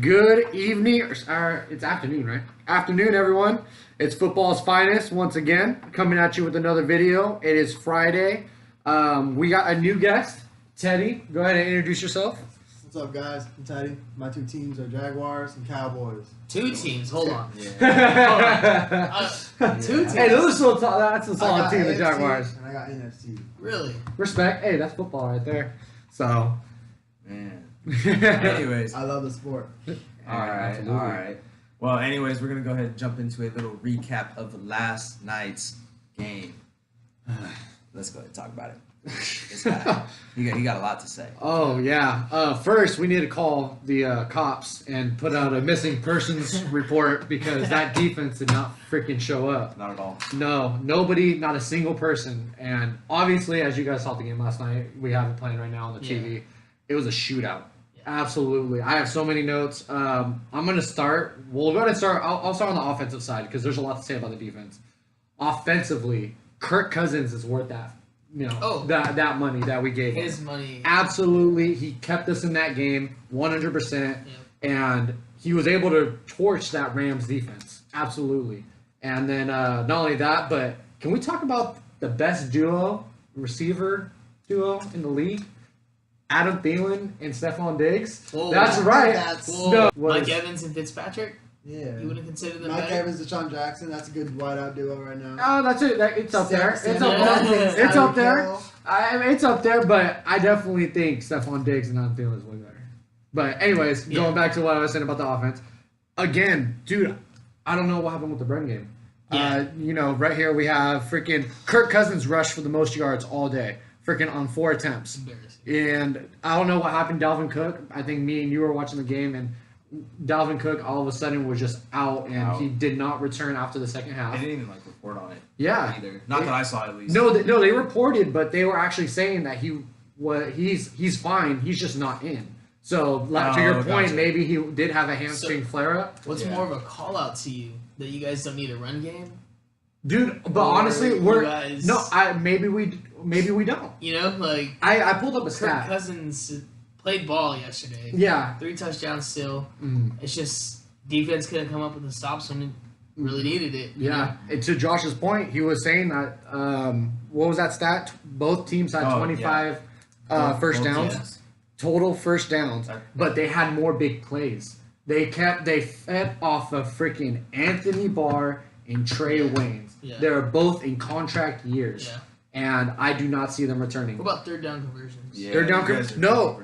Good evening, or it's afternoon, right? Afternoon, everyone. It's football's finest once again, coming at you with another video. It is Friday. We got a new guest, Teddy. Go ahead and introduce yourself. What's up, guys? I'm Teddy. My two teams are Jaguars and Cowboys. Two teams. Hold on. Yeah. Two teams. Hey, those are that's a solid team, the AFC Jaguars. And I got NFC. Really? Respect. Hey, that's football right there. So, Man. Anyways. I love the sport. All right. Well, anyways, we're going to go ahead and jump into a little recap of last night's game. Let's go ahead and talk about it. This guy, he got a lot to say. Oh, yeah. First, we need to call the cops and put out a missing persons report because that defense did not freaking show up. Not at all. No, nobody, not a single person. And obviously, as you guys saw the game last night, we have it playing right now on the TV. It was a shootout. Yeah. Absolutely. I have so many notes. I'm going to start. We'll go ahead and start. I'll start on the offensive side because there's a lot to say about the defense. Offensively, Kirk Cousins is worth that. That money that we gave him. His money. Absolutely. He kept us in that game 100%. Yep. And he was able to torch that Rams defense. Absolutely. And then not only that, but can we talk about the best receiver duo in the league? Adam Thielen and Stephon Diggs. Whoa, that's right. Mike Evans and Fitzpatrick? Yeah. You wouldn't consider them Mike better? Evans, Deshaun Jackson. That's a good wideout duo right now. Oh, that's it. It's up there. It's It's up there. It's up there, but I definitely think Stephon Diggs and Adam Thielen is way better. But anyways, going back to what I was saying about the offense. Again, dude, I don't know what happened with the run game. Yeah. Right here we have freaking Kirk Cousins rushed for the most yards all day. Freaking on 4 attempts. And I don't know what happened to Dalvin Cook. I think me and you were watching the game, and Dalvin Cook all of a sudden was just out, and he did not return after the second half. They didn't even report on it. Yeah. Either. Not that I saw, at least. No, they reported, but they were actually saying that he's fine. He's just not in. So to your point, maybe he did have a hamstring flare-up. What's more of a call-out to you? That you guys don't need a run game? Dude, but honestly, maybe we don't. I pulled up a stat. Kirk Cousins played ball yesterday. Yeah. 3 touchdowns still. It's just defense couldn't come up with the stops when it really needed it. Yeah. And to Josh's point, he was saying that what was that stat? Both teams had 25 first downs. Yes. Total first downs, but they had more big plays. They fed off of freaking Anthony Barr and Trey Waynes. Yeah. They're both in contract years. Yeah. And I do not see them returning. What about third down conversions? Yeah, third down conversions? No.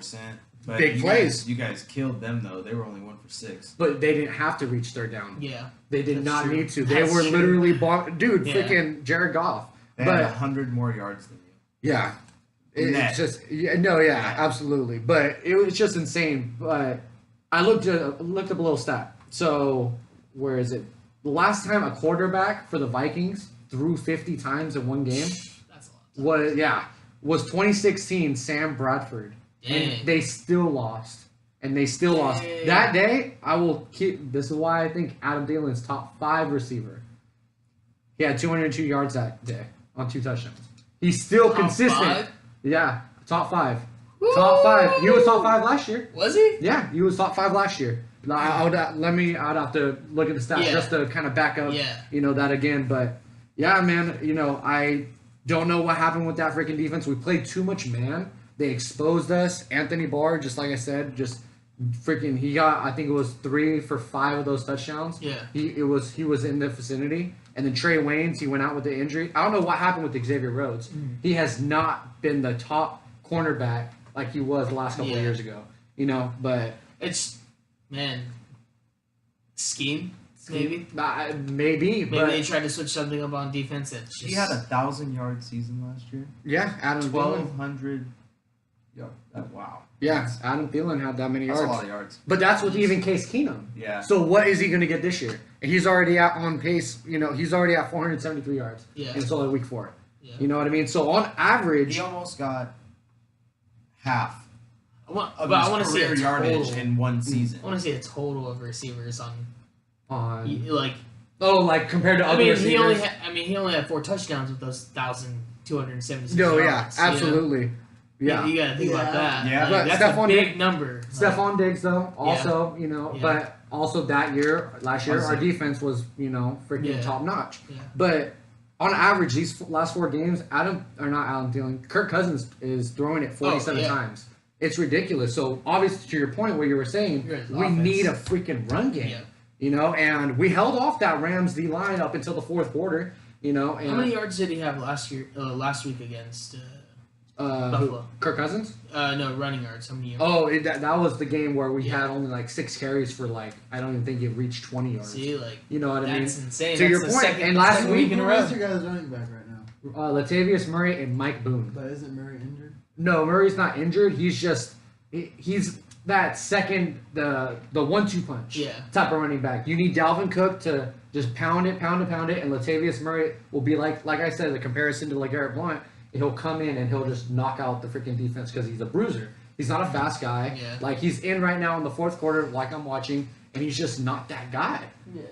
Big plays. You guys killed them, though. They were only 1 for 6. But they didn't have to reach third down. Yeah. They did not need to. They were literally freaking Jared Goff. They had 100 more yards than you. Yeah. It's just absolutely. But it was just insane. But I looked up a little stat. So where is it? The last time a quarterback for the Vikings threw 50 times in one game was 2016 Sam Bradford. Dang. And they still lost. That day, I will keep. This is why I think Adam Thielen is top 5 receiver. He had 202 yards that day on 2 touchdowns. He's still consistent. 5? Yeah, top 5. Woo! Top 5. He was top 5 last year. Was he? Yeah, he was top 5 last year. I'd have to look at the stats just to kind of back up, that again. But yeah, man, I don't know what happened with that freaking defense. We played too much man. They exposed us. Anthony Barr, just like I said, just freaking. He got, I think it was 3 for 5 of those touchdowns. Yeah, he was in the vicinity. And then Trey Waynes, he went out with the injury. I don't know what happened with Xavier Rhodes. He has not been the top cornerback like he was the last couple of years ago. But it's. Man, scheme maybe. Maybe they tried to switch something up on defense. He had 1,000-yard season last year. Yeah, Adam 1,200. Wow. Yeah, Adam Thielen had that many yards. That's a lot of yards. But that's with even Case Keenum. Yeah. So what is he going to get this year? And he's already on pace. He's already at 473 yards. Yeah. And it's only week 4. Yeah. You know what I mean? So on average, he almost got half. I want to see a yardage in one season. I want to see a total of receivers on compared to other receivers. He only had 4 touchdowns with those 1,276 No, yards. Yeah, absolutely. Yeah. You got to think about that. Yeah. Like, But that's Stephon a big number. Stephon Diggs, though, also, Yeah. but also last year, our defense was, freaking top notch. Yeah. But on average, these last 4 games, Adam Thielen, Kirk Cousins is throwing it 47 times. It's ridiculous. So, obviously, to your point, what you were saying, we need a freaking run game. Yeah. And we held off that Rams D line up until the fourth quarter. And how many yards did he have last week against Buffalo? Kirk Cousins? No, running yards. How many yards? Oh, that was the game where we had only like 6 carries for I don't even think it reached 20 yards. See, you know what I mean? That's insane. To your point, and last week in a row. Who's your guys running back right now? Latavius Murray and Mike Boone. But isn't Murray injured? No, Murray's not injured. He's just he's that second the 1-2 punch type of running back. You need Dalvin Cook to just pound it, and Latavius Murray will be like I said, the comparison to LeGarrette Blount. He'll come in and he'll just knock out the freaking defense because he's a bruiser. He's not a fast guy. Yeah. He's in right now in the fourth quarter, like I'm watching, and he's just not that guy.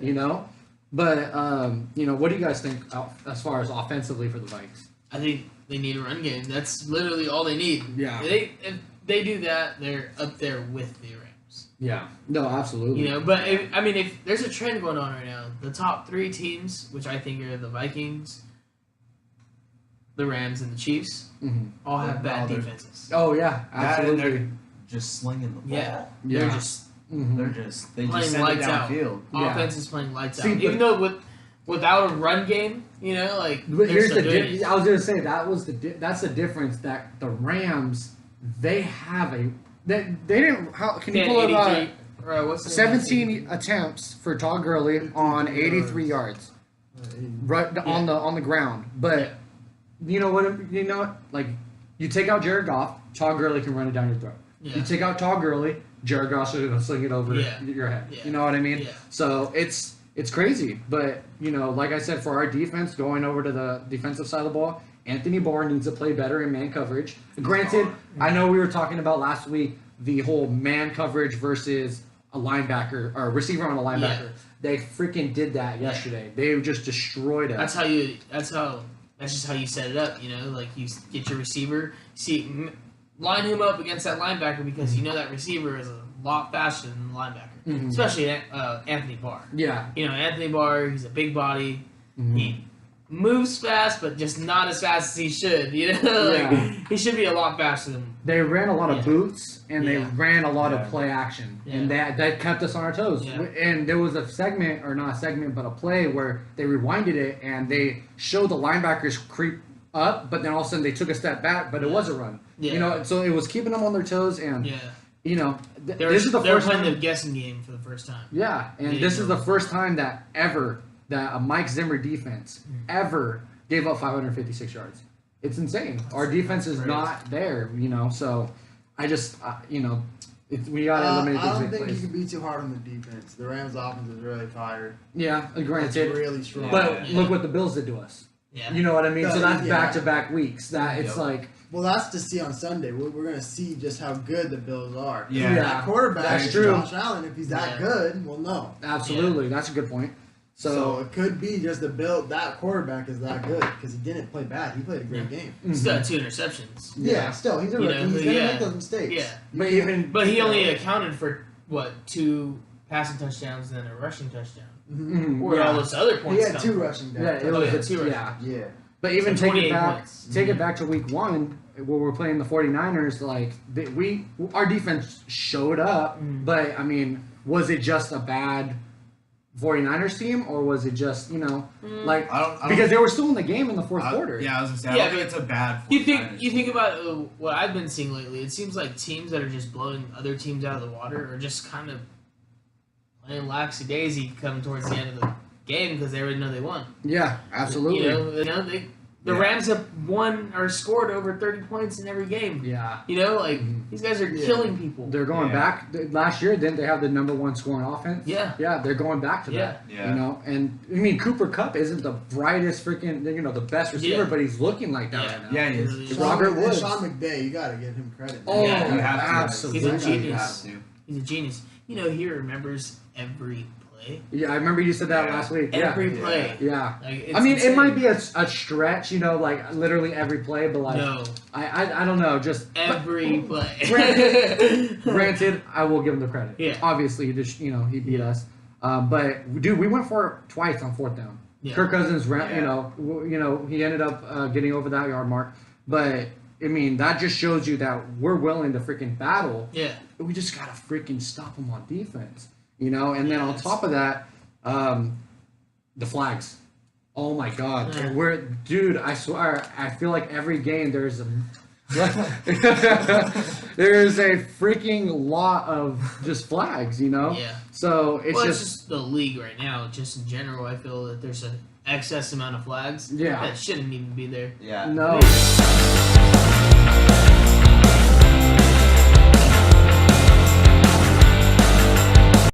Yeah. But what do you guys think as far as offensively for the Vikes? I think they need a run game. That's literally all they need. Yeah. If they do that, they're up there with the Rams. Yeah. No, absolutely. But if there's a trend going on right now, the top 3 teams, which I think are the Vikings, the Rams, and the Chiefs, all have bad defenses. Oh yeah, absolutely. They're just slinging the ball. Yeah. Yeah. They're just playing send lights it out. downfield. Offense is playing lights See, out. Even though without a run game, But here's I was gonna say that's the difference that the Rams they didn't. How can you pull up? what's the 17 attempts for Todd Gurley on 83 yards, right on the ground. But you know what? You take out Jared Goff, Todd Gurley can run it down your throat. Yeah. You take out Todd Gurley, Jared Goff is gonna sling it over your head. Yeah. You know what I mean? Yeah. So it's crazy. But like I said, for our defense, going over to the defensive side of the ball, Anthony Barr needs to play better in man coverage. Granted, I know we were talking about last week the whole man coverage versus a linebacker or a receiver on a linebacker. Yeah. They freaking did that yesterday. They just destroyed us. That's just how you set it up. You get your receiver, line him up against that linebacker because that receiver is a lot faster than the linebacker, especially Anthony Barr. Yeah. Anthony Barr, he's a big body. Mm-hmm. He moves fast, but just not as fast as he should. He should be a lot faster than. They ran a lot of boots and they ran a lot of play action, and that kept us on our toes. Yeah. And there was a segment, or not a segment, but a play where they rewinded it and they showed the linebackers creep up, but then all of a sudden they took a step back, but it was a run. Yeah. So it was keeping them on their toes, and this is the first playing time the guessing game for the first time. Yeah, and this is the first time that a Mike Zimmer defense ever gave up 556 yards. It's insane. Our defense is not there, so I just, we got to eliminate those I don't big think plays. you can be too hard on the defense. The Rams' offense is really fired. Yeah, granted. It's really strong. But look what the Bills did to us. Yeah. You know what I mean? So that's back-to-back weeks. That it's like... Well, that's to see on Sunday. We're going to see just how good the Bills are. Yeah. That quarterback, that's true. Josh Allen, if he's that good, we'll know. Absolutely. Yeah. That's a good point. So it could be just that quarterback is that good because he didn't play bad. He played a great game. He still had 2 interceptions. Yeah, still. He's a rookie. He's going to make those mistakes. Yeah. But he only accounted for, 2 passing touchdowns and then a rushing touchdown. Mm-hmm. Where all those other points He had 2 rushing touchdowns. Yeah, it was 2 rushing. Yeah. But even take it back to week 1, where we're playing the 49ers, our defense showed up, but, was it just a bad 49ers team, or was it just, because they were still in the game in the fourth quarter. Yeah, I was going to say, I don't think it's a bad 49ers You think about what I've been seeing lately, it seems like teams that are just blowing other teams out of the water are just kind of playing laxy-daisy coming towards the end of the game because they already know they won. Yeah, absolutely. The Rams have won or scored over 30 points in every game. Yeah. These guys are killing people. They're going back. Last year, didn't they have the number 1 scoring offense? Yeah. Yeah, they're going back to that. Yeah. And Cooper Kupp isn't the brightest freaking, the best receiver, but he's looking like that right now. Yeah, he is. Robert Woods. Sean McVay, you got to give him credit. Oh, you have to. absolutely. He's a genius. He's a genius. He remembers every play. Yeah, I remember you said that last week. Every play. Yeah. Like, I mean, insane. it might be a stretch, you know, like literally every play, but like, no, I don't know, just every play. Granted, I will give him the credit. Yeah. Obviously, he just, you know, he beat us. But dude, we went for it twice on 4th down. Yeah. Kirk Cousins, you know, he ended up getting over that yard mark. But I mean, that just shows you that we're willing to freaking battle. Yeah. We just gotta freaking stop them on defense, you know. And then on top of that, the flags. Oh my God, Yeah. dude. I swear, I feel like every game there's a there's a freaking lot of just flags, you know. Yeah. So it's Well, just it's just the league right now. Just in general, I feel that there's an excess amount of flags. Yeah. That shouldn't even be there. Yeah. no.